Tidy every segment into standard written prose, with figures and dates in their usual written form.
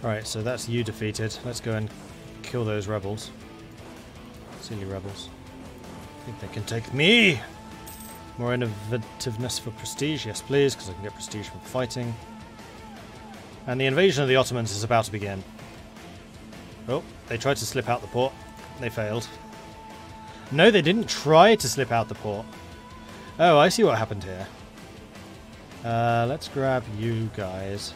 Alright, so that's you defeated. Let's go and kill those rebels. Silly rebels. I think they can take me! More innovativeness for prestige, yes please, because I can get prestige from fighting. And the invasion of the Ottomans is about to begin. Oh, they tried to slip out the port. They failed. No, they didn't try to slip out the port. Oh, I see what happened here. Let's grab you guys.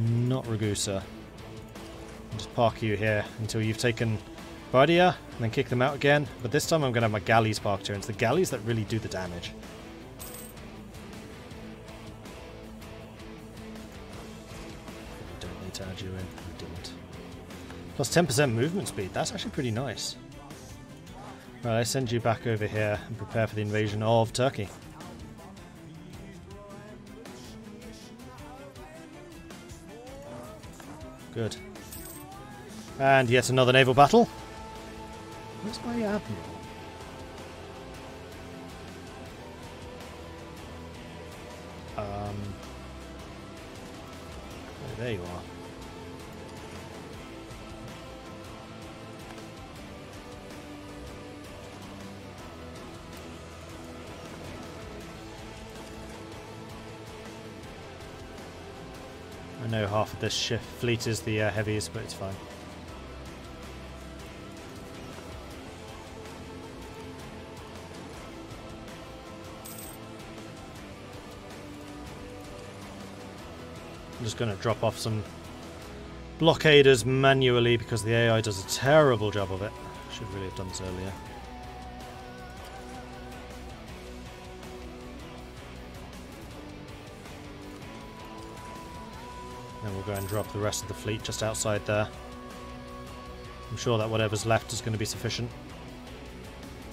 Not Ragusa. Just park you here until you've taken Bardia, and then kick them out again. But this time I'm going to have my galleys parked here. It's the galleys that really do the damage. We don't need to add you in. We didn't. Plus 10% movement speed. That's actually pretty nice. Right, I send you back over here and prepare for the invasion of Turkey. Good. And yet another naval battle. Where's my admiral? Oh, there you are. I know half of this fleet is the heavies, but it's fine. I'm just going to drop off some blockaders manually because the AI does a terrible job of it. Should really have done this earlier. Then we'll go and drop the rest of the fleet just outside there. I'm sure that whatever's left is going to be sufficient.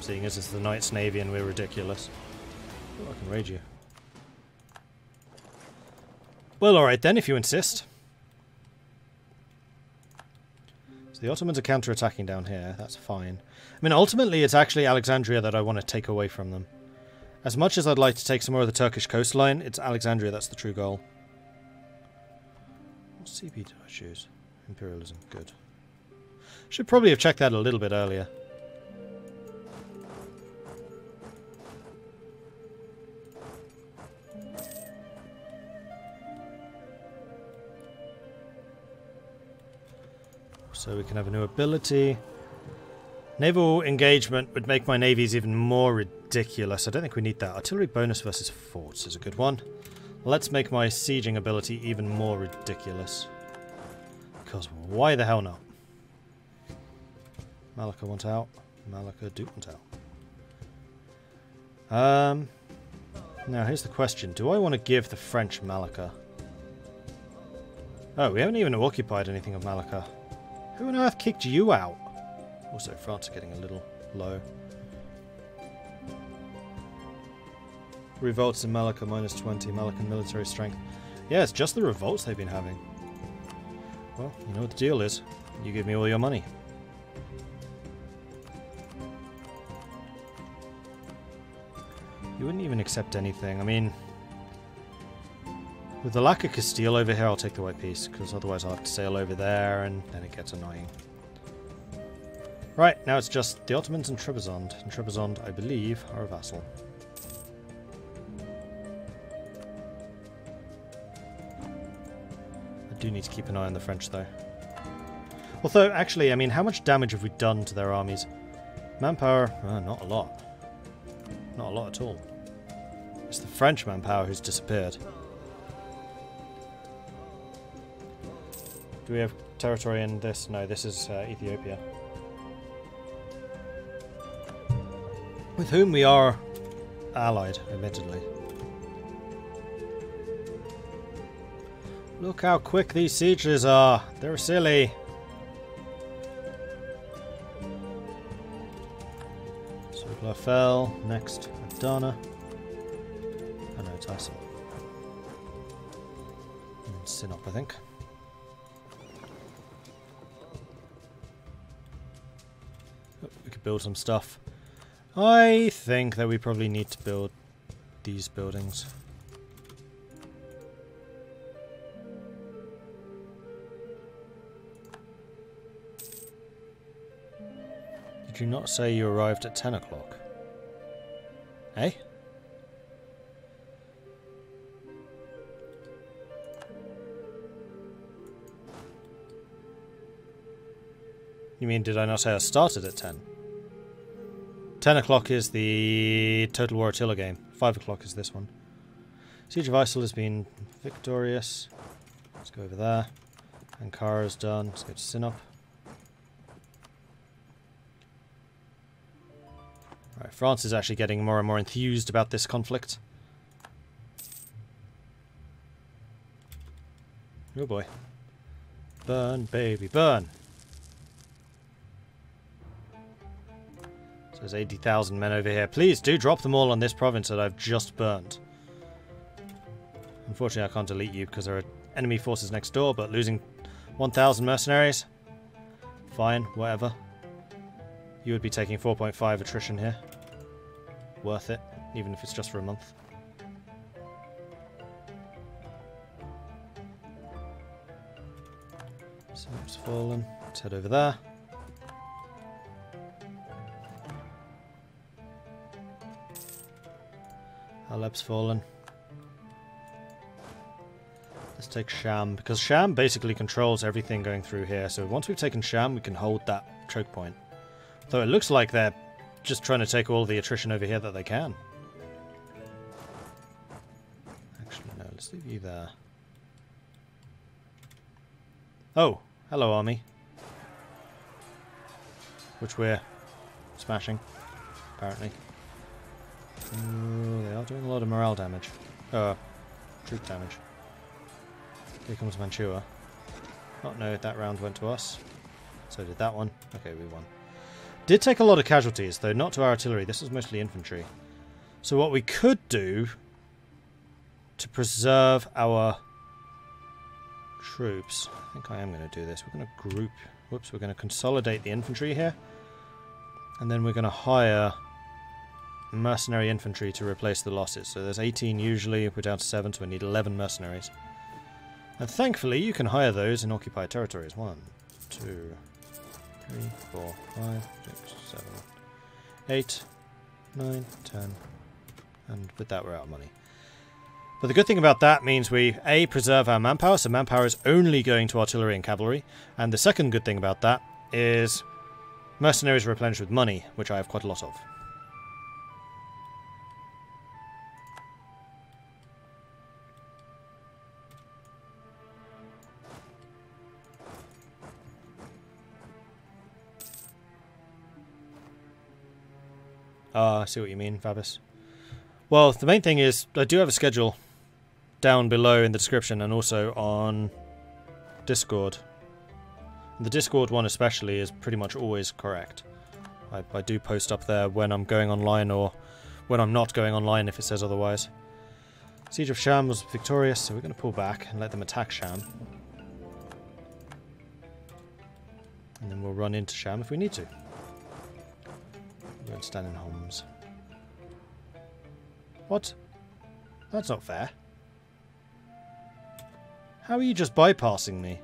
Seeing as it's the Knights Navy and we're ridiculous. Oh, I can raid you. Well, alright then, if you insist. So the Ottomans are counter-attacking down here, that's fine. I mean, ultimately it's actually Alexandria that I want to take away from them. As much as I'd like to take some more of the Turkish coastline, it's Alexandria that's the true goal. What CP do I choose? Imperialism, good. Should probably have checked that a little bit earlier. So we can have a new ability. Naval engagement would make my navies even more ridiculous. I don't think we need that. Artillery bonus versus forts is a good one. Let's make my sieging ability even more ridiculous. Because why the hell not? Malacca want out. Malacca do want out. Now here's the question. Do I want to give the French Malacca? Oh, we haven't even occupied anything of Malacca. Who on earth kicked you out? Also, France are getting a little low. Revolts in Malacca, -20. Malacca military strength. Yeah, it's just the revolts they've been having. Well, you know what the deal is. You give me all your money. You wouldn't even accept anything. I mean, with the lack of Castile over here, I'll take the White Peace, because otherwise I'll have to sail over there, and then it gets annoying. Right, now it's just the Ottomans and Trebizond. And Trebizond, I believe, are a vassal. I do need to keep an eye on the French, though. Although, actually, I mean, how much damage have we done to their armies? Manpower? Not a lot. Not a lot at all. It's the French manpower who's disappeared. Do we have territory in this? No, this is Ethiopia. With whom we are allied, admittedly. Look how quick these sieges are. They're silly. Sogla fell. Next, Adana. Oh no, it's Isil. And Sinop, I think. Oh, we could build some stuff. I think that we probably need to build these buildings. Did you not say you arrived at 10 o'clock? Eh? You mean, did I not say I started at 10? 10 o'clock is the Total War Attila game. 5 o'clock is this one. Siege of Isil has been victorious. Let's go over there. Ankara's done. Let's go to Sinop. Right, France is actually getting more and more enthused about this conflict. Oh boy. Burn, baby, burn! So there's 80,000 men over here. Please do drop them all on this province that I've just burnt. Unfortunately, I can't delete you because there are enemy forces next door, but losing 1,000 mercenaries? Fine, whatever. You would be taking 4.5 attrition here. Worth it, even if it's just for a month. Sinop's fallen. Let's head over there. Halep's fallen. Let's take Sham, because Sham basically controls everything going through here. So once we've taken Sham, we can hold that choke point. Though it looks like they're just trying to take all the attrition over here that they can. Actually, no, let's leave you there. Oh, hello army. Which we're smashing, apparently. Ooh, they are doing a lot of morale damage. Troop damage. Here comes Mantua. Oh no, that round went to us. So did that one. Okay, we won. Did take a lot of casualties, though not to our artillery. This was mostly infantry. So what we could do to preserve our troops... I think I am going to do this. We're going to group... Whoops, we're going to consolidate the infantry here. And then we're going to hire mercenary infantry to replace the losses. So there's 18 usually. We're down to 7, so we need 11 mercenaries. And thankfully, you can hire those in occupied territories. 1, 2, 3, 4, 5, 6, 7, 8, 9, 10. And with that, we're out of money. But the good thing about that means we, A, preserve our manpower. So manpower is only going to artillery and cavalry. And the second good thing about that is mercenaries are replenished with money, which I have quite a lot of. I see what you mean, Fabus. Well, the main thing is, I do have a schedule down below in the description and also on Discord. The Discord one especially is pretty much always correct. I do post up there when I'm going online or when I'm not going online if it says otherwise. Siege of Sham was victorious, so we're going to pull back and let them attack Sham. And then we'll run into Sham if we need to. We're going to stand in Homs. What? That's not fair. How are you just bypassing me?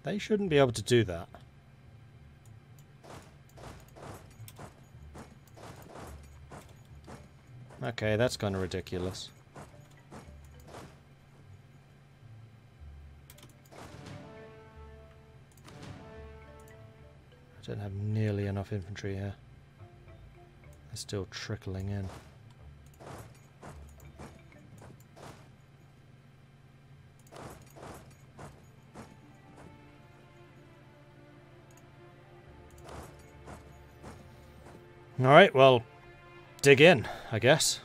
They shouldn't be able to do that. Okay, that's kind of ridiculous. I don't have nearly enough infantry here. They're still trickling in. Alright, well, dig in, I guess.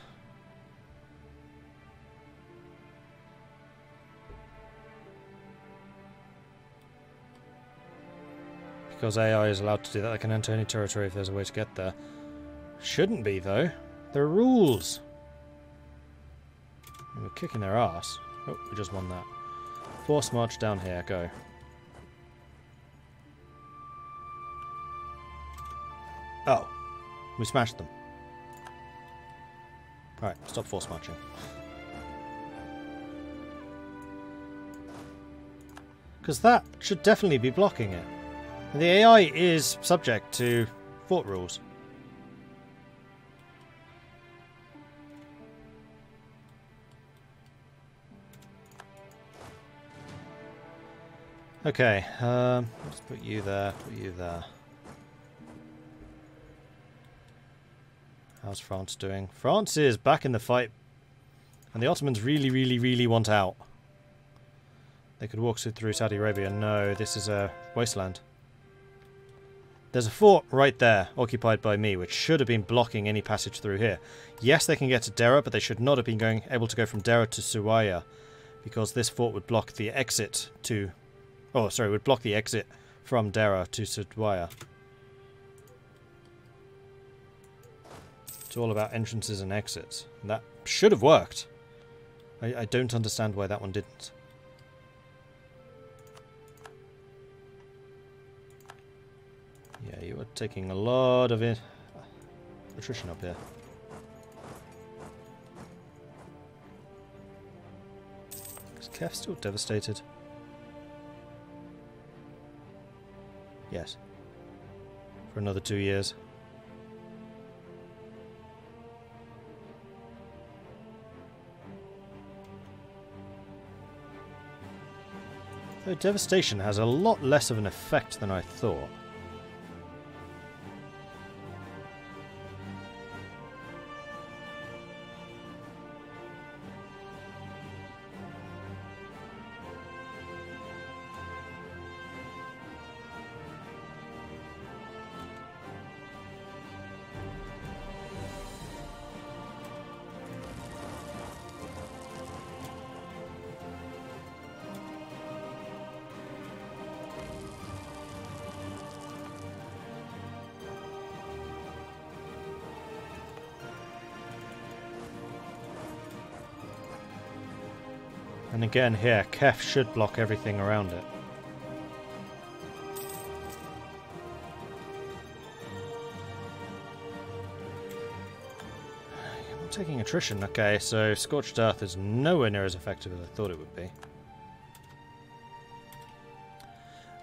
Because AI is allowed to do that, I can enter any territory if there's a way to get there. Shouldn't be, though. There are rules. And we're kicking their ass. Oh, we just won that. Force march down here, go. Oh. We smashed them. Alright, stop force marching. Because that should definitely be blocking it. And the AI is subject to fort rules. Okay, let's put you there, put you there. How's France doing? France is back in the fight. And the Ottomans really want out. They could walk through Saudi Arabia. No, this is a wasteland. There's a fort right there, occupied by me, which should have been blocking any passage through here. Yes, they can get to Dera, but they should not have been able to go from Dera to Suwaya, because this fort would block the exit to... Oh, sorry, would block the exit from Dera to Suwaya. It's all about entrances and exits. And that should have worked. I don't understand why that one didn't. Yeah, you are taking a lot of attrition up here. Is Kev still devastated? Yes. For another 2 years. Though devastation has a lot less of an effect than I thought. And again here, Kef should block everything around it. I'm not taking attrition. Okay, so Scorched Earth is nowhere near as effective as I thought it would be.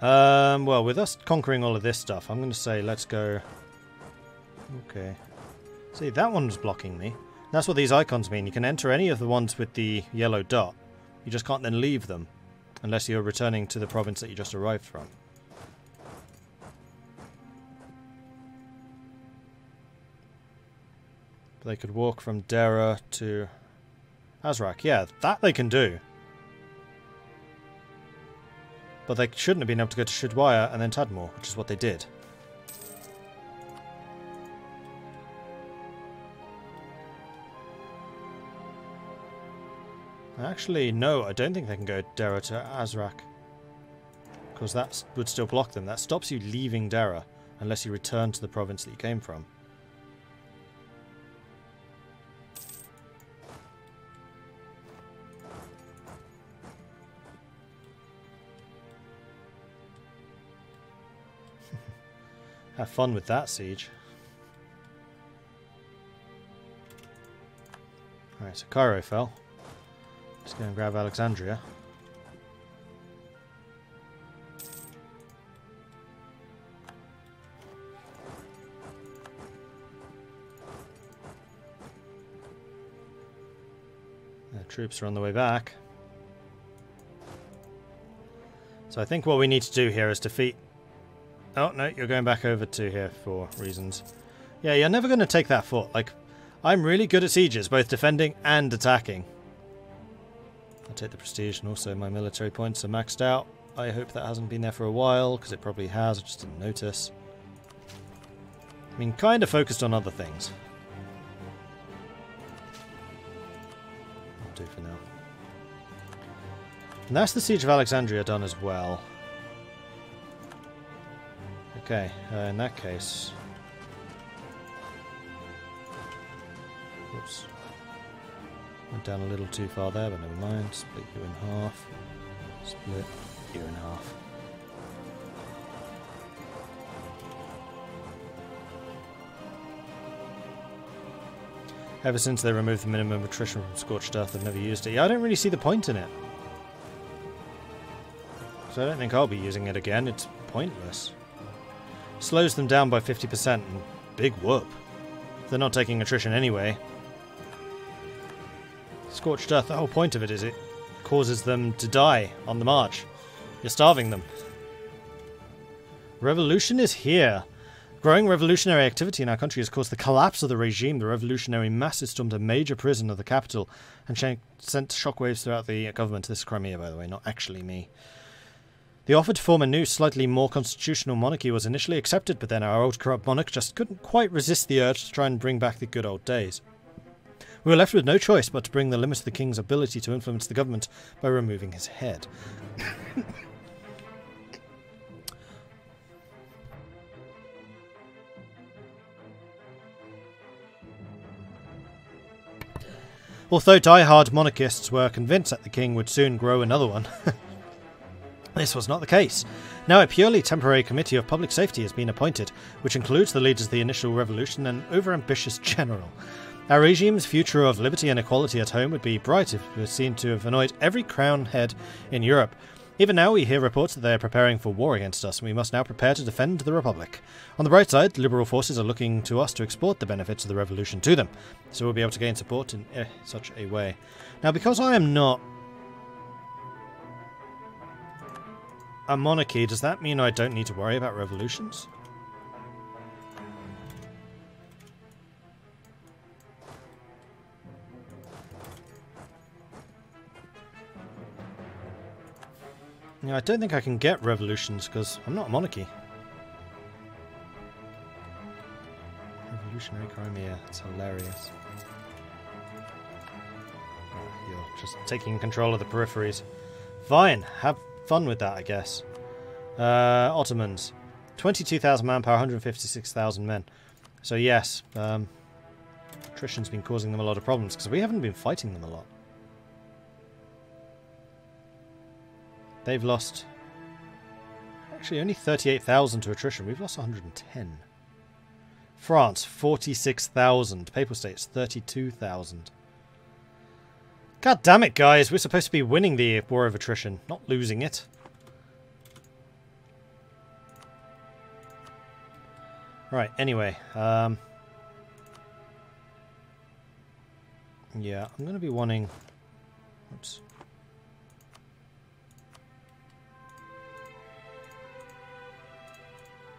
Well, with us conquering all of this stuff, I'm going to say let's go... Okay. See, that one's blocking me. That's what these icons mean. You can enter any of the ones with the yellow dot. You just can't then leave them, unless you're returning to the province that you just arrived from. But they could walk from Dera to Azrak. Yeah, that they can do. But they shouldn't have been able to go to Shudwaya and then Tadmor, which is what they did. Actually, no, I don't think they can go Dera to Azrak. Because that would still block them. That stops you leaving Dera, unless you return to the province that you came from. Have fun with that siege. Alright, so Cairo fell. Let's go and grab Alexandria. The troops are on the way back. So I think what we need to do here is defeat... Oh, no, you're going back over to here for reasons. Yeah, you're never going to take that fort. Like, I'm really good at sieges, both defending and attacking. I'll take the prestige, and also my military points are maxed out. I hope that hasn't been there for a while, because it probably has, I just didn't notice. I mean, kind of focused on other things. I'll do for now. And that's the Siege of Alexandria done as well. Okay, in that case... Whoops. Went down a little too far there, but never mind. Split you in half. Split you in half. Ever since they removed the minimum attrition from Scorched Earth, I've never used it. Yeah, I don't really see the point in it. So I don't think I'll be using it again. It's pointless. Slows them down by 50%. And big whoop. They're not taking attrition anyway. Scorched Earth, the whole point of it is it causes them to die on the march. You're starving them. Revolution is here. Growing revolutionary activity in our country has caused the collapse of the regime. The revolutionary masses stormed a major prison of the capital and sent shockwaves throughout the government. This is Crimea, by the way, not actually me. The offer to form a new, slightly more constitutional monarchy was initially accepted, but then our old corrupt monarch just couldn't quite resist the urge to try and bring back the good old days. We were left with no choice but to bring the limit to the king's ability to influence the government by removing his head. Although die-hard monarchists were convinced that the king would soon grow another one, this was not the case. Now a purely temporary committee of public safety has been appointed, which includes the leaders of the initial revolution and an over-ambitious general. Our regime's future of liberty and equality at home would be bright if it was seen to have annoyed every crown head in Europe. Even now we hear reports that they are preparing for war against us, and we must now prepare to defend the Republic. On the bright side, liberal forces are looking to us to export the benefits of the revolution to them, so we'll be able to gain support in such a way. Now, because I am not a monarchy, does that mean I don't need to worry about revolutions? Yeah, I don't think I can get revolutions because I'm not a monarchy. Revolutionary Crimea, it's hilarious. Oh, you're just taking control of the peripheries. Fine, have fun with that, I guess. Ottomans. 22,000 manpower, 156,000 men. So yes, attrition's been causing them a lot of problems because we haven't been fighting them a lot. They've lost actually only 38,000 to attrition. We've lost 110. France, 46,000. Papal States, 32,000. God damn it, guys. We're supposed to be winning the war of attrition, not losing it. Right, anyway. Yeah, I'm going to be wanting... Oops.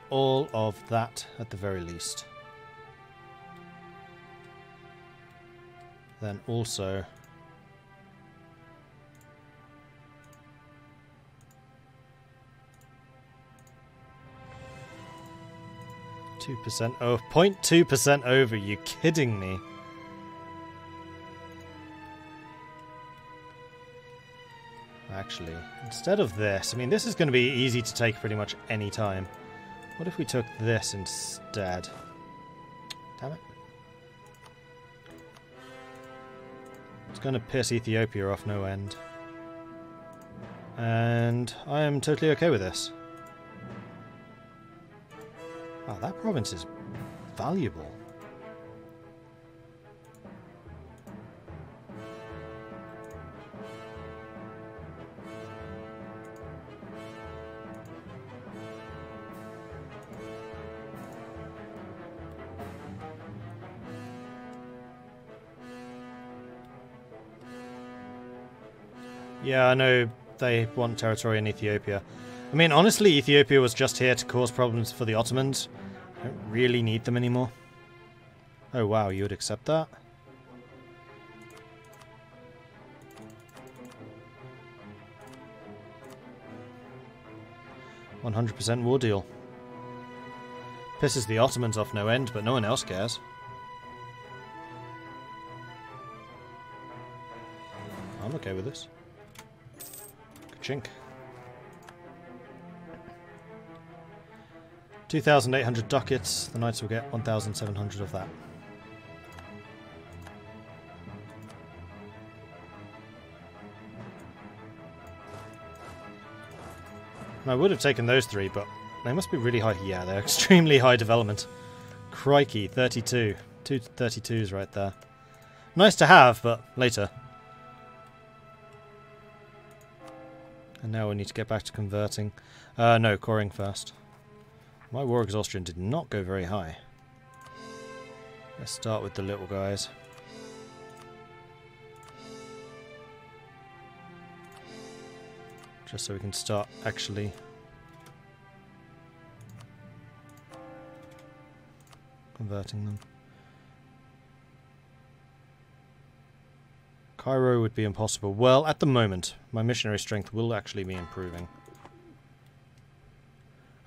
All of that at the very least. Then also 2%. Oh, 0.2% over. You kidding me? Actually, instead of this, I mean, this is going to be easy to take pretty much any time. What if we took this instead? Damn it. It's going to piss Ethiopia off no end. And I am totally okay with this. Wow, that province is valuable. Yeah, I know they want territory in Ethiopia. I mean, honestly, Ethiopia was just here to cause problems for the Ottomans. I don't really need them anymore. Oh wow, you would accept that? $100% war deal. Pisses the Ottomans off no end, but no one else cares. I'm okay with this. Chink. 2,800 ducats. The knights will get 1,700 of that. I would have taken those three, but they must be really high. Yeah, they're extremely high development. Crikey, 32. Two 32s right there. Nice to have, but later. And now we need to get back to converting. No, coring first. My war exhaustion did not go very high. Let's start with the little guys. Just so we can start actually converting them. Cairo would be impossible. Well, at the moment, my missionary strength will actually be improving.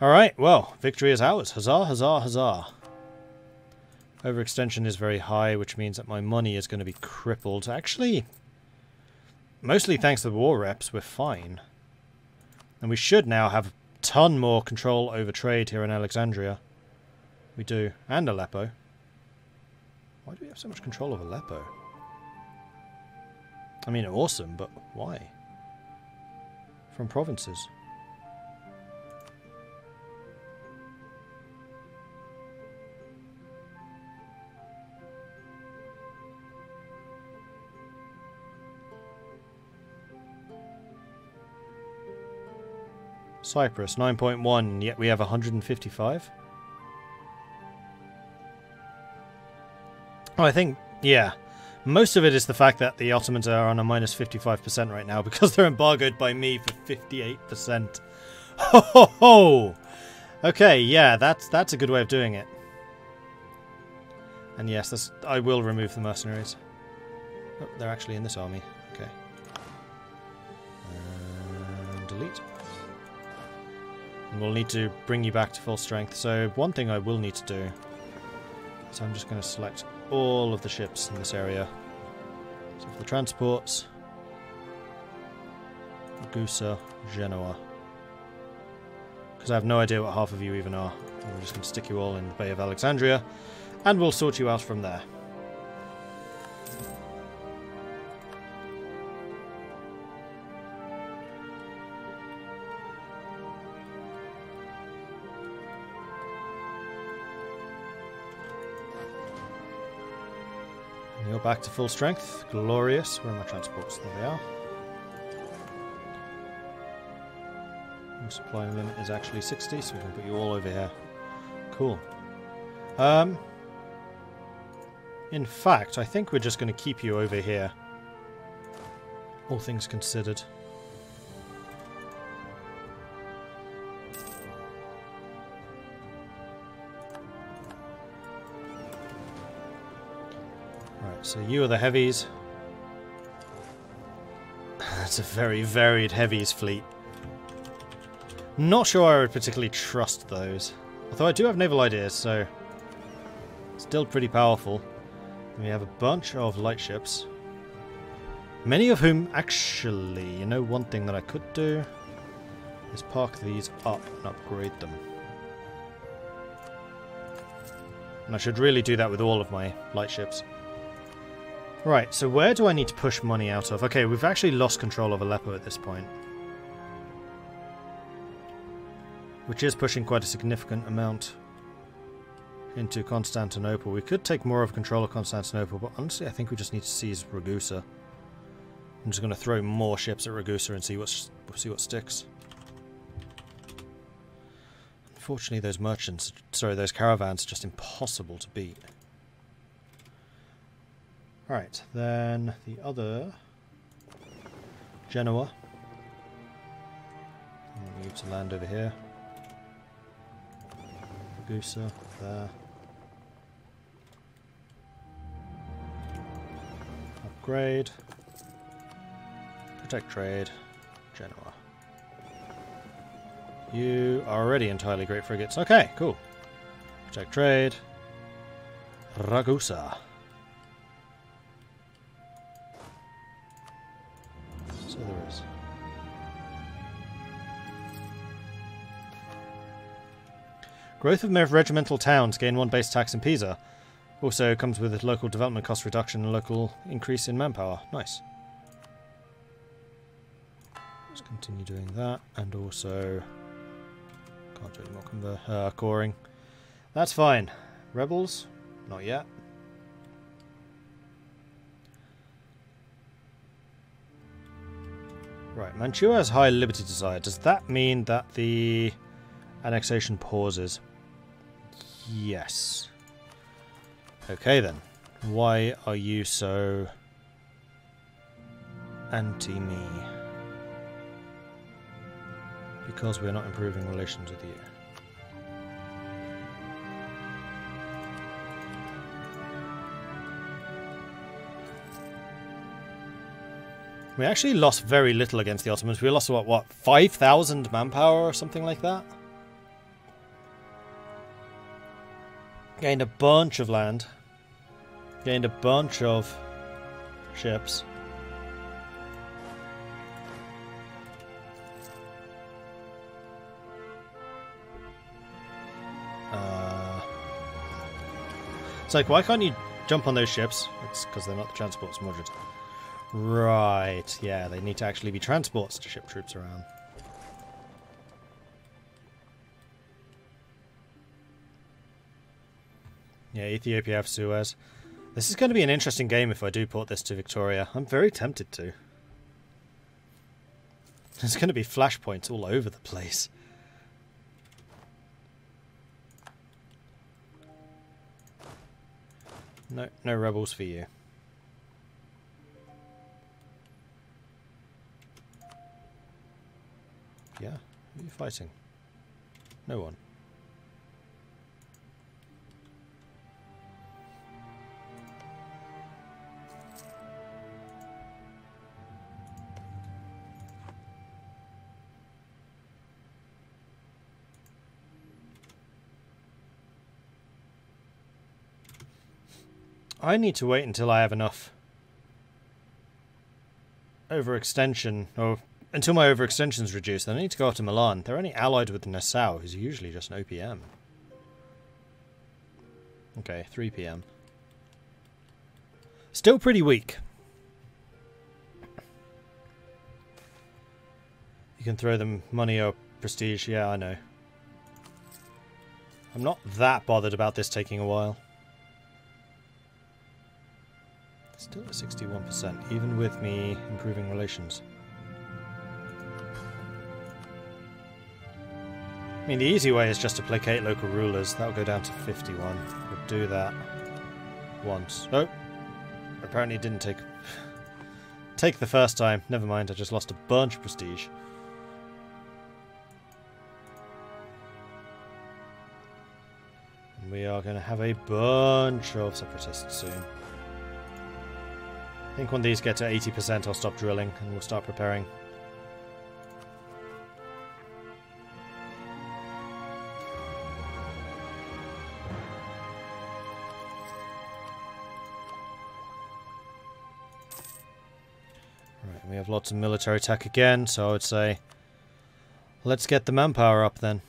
Alright, well, victory is ours. Huzzah, huzzah, huzzah. Overextension is very high, which means that my money is going to be crippled. Actually, mostly thanks to the war reps, we're fine. And we should now have a ton more control over trade here in Alexandria. We do. And Aleppo. Why do we have so much control of Aleppo? I mean, awesome, but why? From provinces. Cyprus, 9.1, yet we have 155? Oh, I think, yeah. Most of it is the fact that the Ottomans are on a minus 55% right now because they're embargoed by me for 58%. Ho ho ho! Okay, yeah, that's a good way of doing it. And yes, I will remove the mercenaries. Oh, they're actually in this army. Okay. And delete. And we'll need to bring you back to full strength. So one thing I will need to do is I'm just going to select all of the ships in this area. So for the transports, Ragusa, Genoa. Because I have no idea what half of you even are. I'm just going to stick you all in the Bay of Alexandria, and we'll sort you out from there. You're back to full strength. Glorious. Where are my transports? There they are. Your supply limit is actually 60, so we can put you all over here. Cool. In fact, I think we're just going to keep you over here. All things considered. So you are the heavies. That's a very varied heavies fleet. Not sure I would particularly trust those. Although I do have naval ideas, so still pretty powerful. And we have a bunch of light ships. Many of whom actually, you know, one thing that I could do is park these up and upgrade them. And I should really do that with all of my light ships. Right, so where do I need to push money out of? Okay, we've actually lost control of Aleppo at this point. Which is pushing quite a significant amount into Constantinople. We could take more of control of Constantinople, but honestly I think we just need to seize Ragusa. I'm just going to throw more ships at Ragusa and see what sticks. Unfortunately those caravans are just impossible to beat. Alright, then the other, Genoa. I need to land over here. Ragusa, there. Upgrade. Protect trade. Genoa. You are already entirely great frigates. Okay, cool. Protect trade. Ragusa. So there is. Growth of regimental towns. Gain 1 base tax in Pisa. Also comes with a local development cost reduction and local increase in manpower. Nice. Let's continue doing that. And also... can't do any more coring. That's fine. Rebels? Not yet. Right, Mantua has high liberty desire. Does that mean that the annexation pauses? Yes. Okay then. Why are you so anti-me? Because we're not improving relations with you. We actually lost very little against the Ottomans. We lost, what 5,000 manpower or something like that? Gained a bunch of land. Gained a bunch of ships. It's like, why can't you jump on those ships? It's because they're not the transports, Mordred. Right, yeah, they need to actually be transports to ship troops around. Yeah, Ethiopia have Suez. This is going to be an interesting game if I do port this to Victoria. I'm very tempted to. There's going to be flashpoints all over the place. No, no rebels for you. Yeah, who are you fighting? No one. I need to wait until I have enough overextension, or until my overextension is reduced. Then I need to go up to Milan. They're only allied with Nassau, who's usually just an OPM. Okay, 3 PM. Still pretty weak. You can throw them money or prestige. Yeah, I know. I'm not that bothered about this taking a while. Still at 61%, even with me improving relations. I mean, the easy way is just to placate local rulers. That'll go down to 51. We'll do that once. Oh! Apparently it didn't take the first time. Never mind, I just lost a bunch of prestige. And we are going to have a bunch of separatists soon. I think when these get to 80%, I'll stop drilling and we'll start preparing. Right, we have lots of military tech again, so I would say let's get the manpower up then.